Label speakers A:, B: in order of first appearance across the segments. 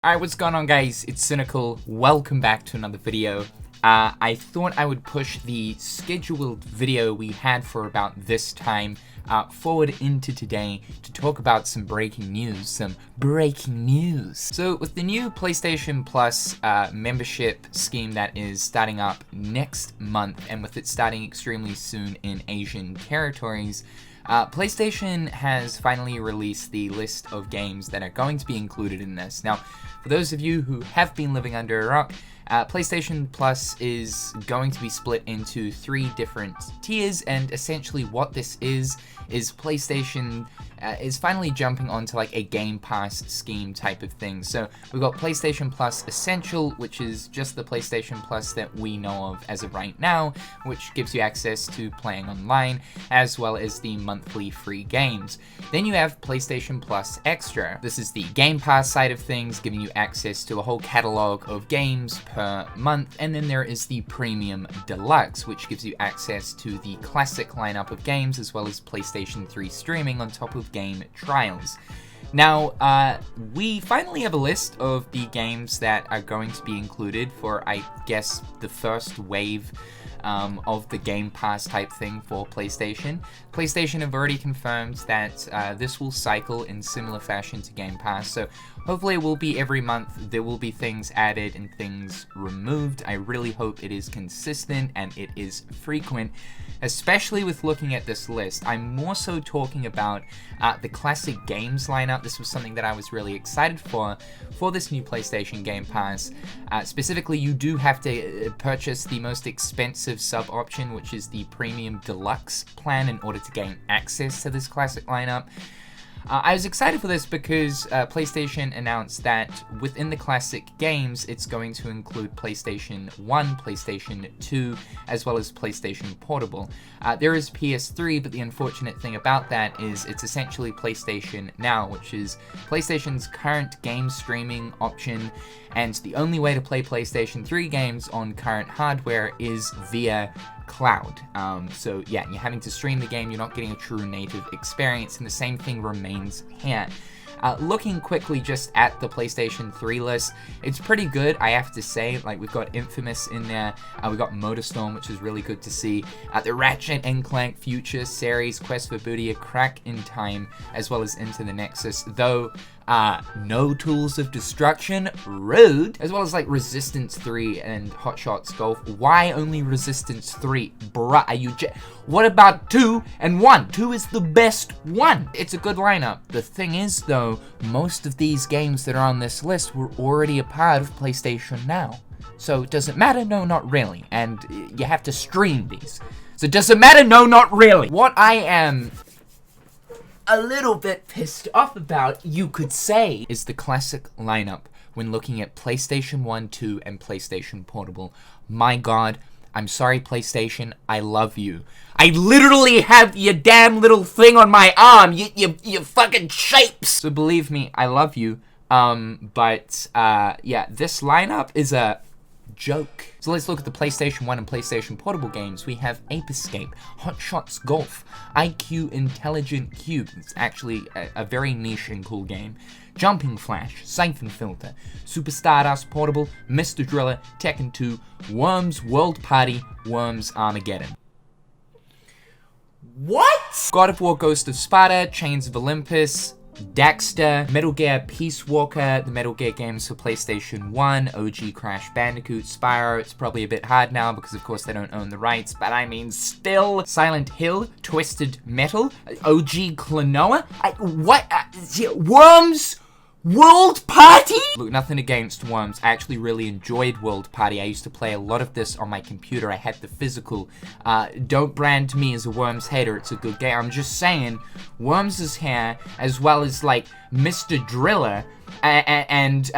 A: Alright, what's going on, guys? It's Cynical. Welcome back to another video. I thought I would push the scheduled video we had for about this time forward into today to talk about some breaking news. So with the new PlayStation Plus membership scheme that is starting up next month, and with it starting extremely soon in Asian territories, PlayStation has finally released the list of games that are going to be included in this. Now, for those of you who have been living under a rock, PlayStation Plus is going to be split into 3 different tiers, and essentially what this is PlayStation is finally jumping onto like a Game Pass scheme type of thing. So we've got PlayStation Plus Essential, which is just the PlayStation Plus that we know of as of right now, which gives you access to playing online, as well as the monthly free games. Then you have PlayStation Plus Extra. This is the Game Pass side of things, giving you access to a whole catalog of games per month. And then there is the Premium Deluxe, which gives you access to the classic lineup of games, as well as PlayStation 3 streaming on top of game trials. Now, we finally have a list of the games that are going to be included for, I guess, the first wave of the Game Pass type thing for PlayStation. PlayStation have already confirmed that this will cycle in similar fashion to Game Pass, so hopefully it will be every month. There will be things added and things removed. I really hope it is consistent and it is frequent, especially with looking at this list. I'm more so talking about the classic games lineup. This was something that I was really excited for this new PlayStation Game Pass. Specifically, you do have to purchase the most expensive sub option, which is the Premium Deluxe plan, in order to gain access to this classic lineup. I was excited for this because PlayStation announced that within the classic games, it's going to include PlayStation 1, PlayStation 2, as well as PlayStation Portable. There is PS3, but the unfortunate thing about that is it's essentially PlayStation Now, which is PlayStation's current game streaming option, and the only way to play PlayStation 3 games on current hardware is via cloud. So yeah, you're having to stream the game, you're not getting a true native experience, and the same thing remains here. Looking quickly just at the PlayStation 3 list, it's pretty good, I have to say. Like, we've got Infamous in there, we've got Motorstorm, which is really good to see, the Ratchet & Clank Future series, Quest for Booty, A Crack in Time, as well as Into the Nexus, though no Tools of Destruction, rude, as well as like Resistance 3 and Hot Shots Golf. Why only Resistance 3? Bruh, are you what about 2 and 1? 2 is the best one. It's a good lineup. The thing is, though, most of these games that are on this list were already a part of PlayStation Now. So does it matter? No, not really. And you have to stream these. So does it matter? No, not really. What I am a little bit pissed off about, you could say, is the classic lineup when looking at PlayStation 1, 2, and PlayStation Portable. My god, I'm sorry, PlayStation, I love you. I literally have your damn little thing on my arm, you fucking shapes! So believe me, I love you, but yeah, this lineup is a joke. So let's look at the PlayStation 1 and PlayStation Portable games. We have Ape Escape, Hot Shots Golf, IQ Intelligent Cube. It's actually a very niche and cool game. Jumping Flash, Siphon Filter, Super Stardust Portable, Mr. Driller, Tekken 2, Worms World Party, Worms Armageddon. What? God of War Ghost of Sparta, Chains of Olympus, Daxter, Metal Gear Peace Walker, the Metal Gear games for PlayStation 1, OG Crash Bandicoot, Spyro. It's probably a bit hard now because of course they don't own the rights, but I mean still. Silent Hill, Twisted Metal, OG Klonoa, Worms World Party? Look, nothing against Worms. I actually really enjoyed World Party. I used to play a lot of this on my computer. I had the physical. Don't brand me as a Worms hater. It's a good game. I'm just saying, Worms is here, as well as, like, Mr. Driller and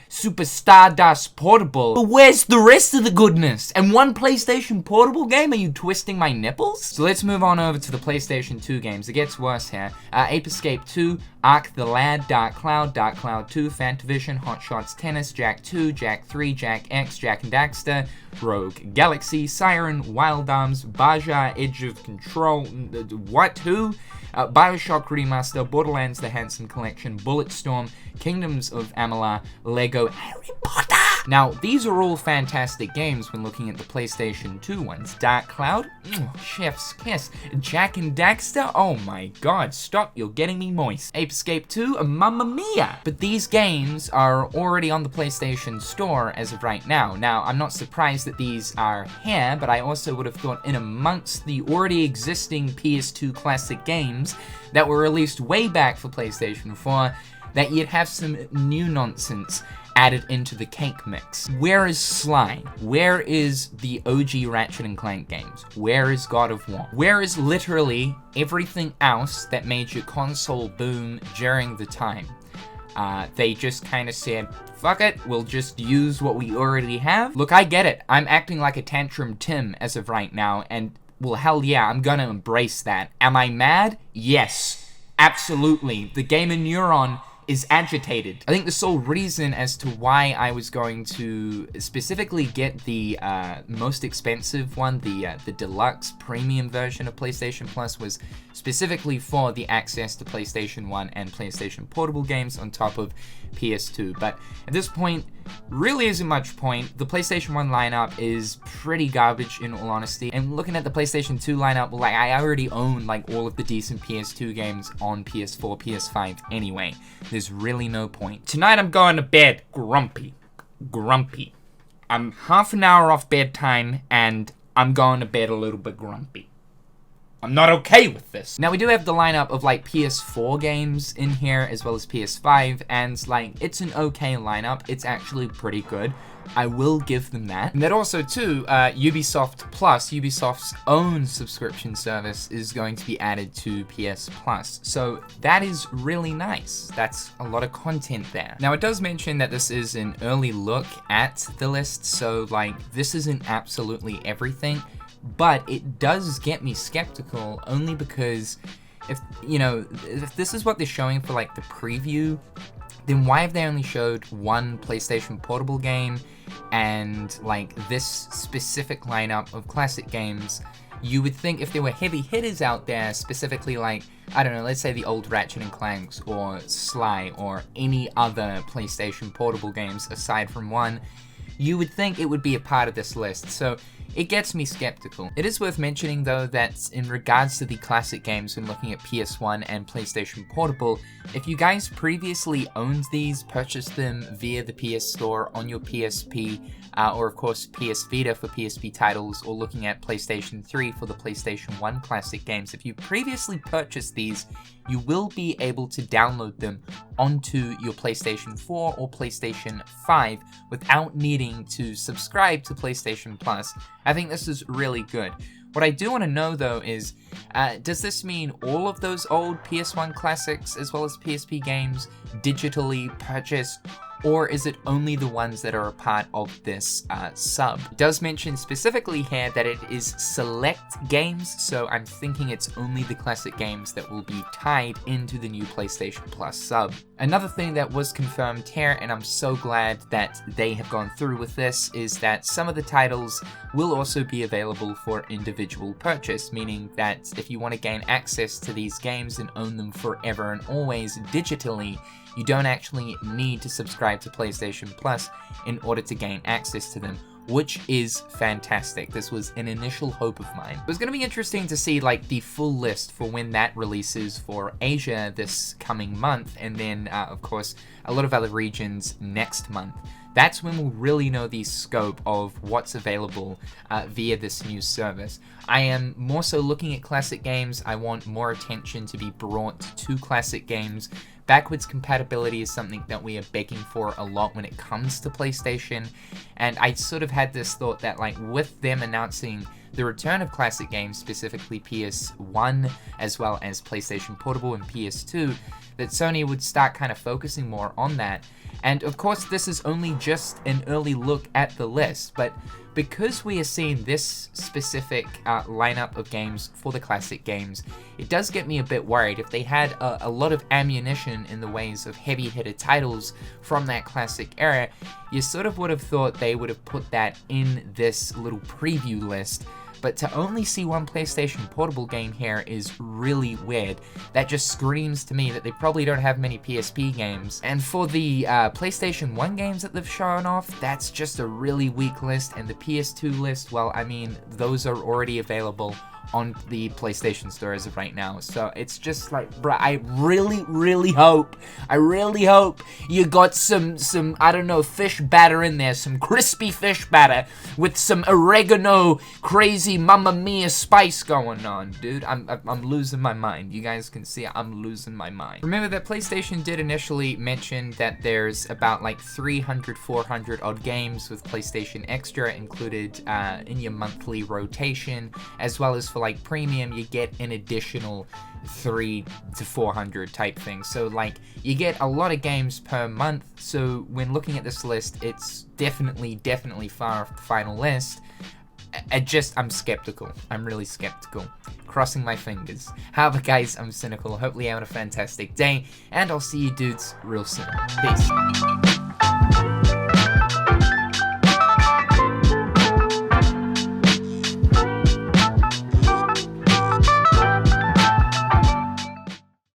A: Super Stardust Portable. But where's the rest of the goodness? And one PlayStation Portable game? Are you twisting my nipples? So let's move on over to the PlayStation 2 games. It gets worse here. Ape Escape 2, Ark the Lad, Dark Cloud 2, Fantavision, Hot Shots Tennis, Jak 2, Jak 3, Jak X, Jak and Daxter, Rogue Galaxy, Siren, Wild Arms, Baja, Edge of Control, what, who? Bioshock Remaster, Borderlands The Handsome Collection, Bulletstorm, Kingdoms of Amalur, Lego, Harry Potter. Now, these are all fantastic games when looking at the PlayStation 2 ones. Dark Cloud, Chef's Kiss, Jak and Daxter, oh my god, stop, you're getting me moist. Ape Escape 2, Mamma Mia! But these games are already on the PlayStation Store as of right now. Now, I'm not surprised that these are here, but I also would have thought in amongst the already existing PS2 classic games that were released way back for PlayStation 4, that you'd have some new nonsense added into the cake mix. Where is Sly? Where is the OG Ratchet & Clank games? Where is God of War? Where is literally everything else that made your console boom during the time? They just kind of said, fuck it, we'll just use what we already have. Look, I get it. I'm acting like a tantrum Tim as of right now, and well, hell yeah, I'm gonna embrace that. Am I mad? Yes, absolutely. The gamer neuron is agitated. I think the sole reason as to why I was going to specifically get the most expensive one, the deluxe premium version of PlayStation Plus, was specifically for the access to PlayStation 1 and PlayStation Portable games on top of PS2. But at this point, really isn't much point. The PlayStation 1 lineup is pretty garbage in all honesty. And looking at the PlayStation 2 lineup, like I already own like all of the decent PS2 games on PS4, PS5 anyway. There's really no point. Tonight I'm going to bed grumpy. Grumpy. I'm half an hour off bedtime and I'm going to bed a little bit grumpy. I'm not okay with this. Now, we do have the lineup of, like, PS4 games in here, as well as PS5, and, like, it's an okay lineup. It's actually pretty good. I will give them that. And that also, too, Ubisoft Plus, Ubisoft's own subscription service, is going to be added to PS Plus. So that is really nice. That's a lot of content there. Now, it does mention that this is an early look at the list, so, like, this isn't absolutely everything. But it does get me skeptical, only because if this is what they're showing for like the preview, then why have they only showed one PlayStation Portable game and like this specific lineup of classic games? You would think if there were heavy hitters out there, specifically like, I don't know, let's say the old Ratchet & Clanks or Sly or any other PlayStation Portable games aside from one, you would think it would be a part of this list. So it gets me skeptical. It is worth mentioning though that in regards to the classic games when looking at PS1 and PlayStation Portable, if you guys previously owned these, purchased them via the PS Store on your PSP, or of course PS Vita for PSP titles, or looking at PlayStation 3 for the PlayStation 1 classic games, if you previously purchased these, you will be able to download them onto your PlayStation 4 or PlayStation 5 without needing to subscribe to PlayStation Plus. I think this is really good. What I do want to know though is, does this mean all of those old PS1 classics as well as PSP games digitally purchased, or is it only the ones that are a part of this sub? It does mention specifically here that it is select games, so I'm thinking it's only the classic games that will be tied into the new PlayStation Plus sub. Another thing that was confirmed here, and I'm so glad that they have gone through with this, is that some of the titles will also be available for individual purchase, meaning that if you want to gain access to these games and own them forever and always digitally, you don't actually need to subscribe to PlayStation Plus in order to gain access to them, which is fantastic. This was an initial hope of mine. It was going to be interesting to see like the full list for when that releases for Asia this coming month, and then of course a lot of other regions next month. That's when we'll really know the scope of what's available via this new service. I am more so looking at classic games. I want more attention to be brought to classic games. Backwards compatibility is something that we are begging for a lot when it comes to PlayStation, and I sort of had this thought that like with them announcing the return of classic games, specifically PS1 as well as PlayStation Portable and PS2, that Sony would start kind of focusing more on that. And of course this is only just an early look at the list, but because we are seeing this specific lineup of games for the classic games, it does get me a bit worried. If they had a lot of ammunition in the ways of heavy hitter titles from that classic era, you sort of would have thought they would have put that in this little preview list. but to only see one PlayStation Portable game here is really weird. That just screams to me that they probably don't have many PSP games. And for the PlayStation 1 games that they've shown off, that's just a really weak list, and the PS2 list, well, I mean, those are already available on the PlayStation Store as of right now. So it's just like, bruh, I really hope you got some I don't know, fish batter in there, some crispy fish batter with some oregano, crazy Mamma Mia spice going on, dude. I'm losing my mind. You guys can see I'm losing my mind. Remember that PlayStation did initially mention that there's about like 300, 400 odd games with PlayStation Extra included in your monthly rotation, as well as for like premium you get an additional 300 to 400 type thing. So like you get a lot of games per month. So when looking at this list, it's definitely far off the final list. I'm skeptical. I'm really skeptical. Crossing my fingers. However, guys, I'm cynical. Hopefully you're having a fantastic day, and I'll see you dudes real soon. Peace.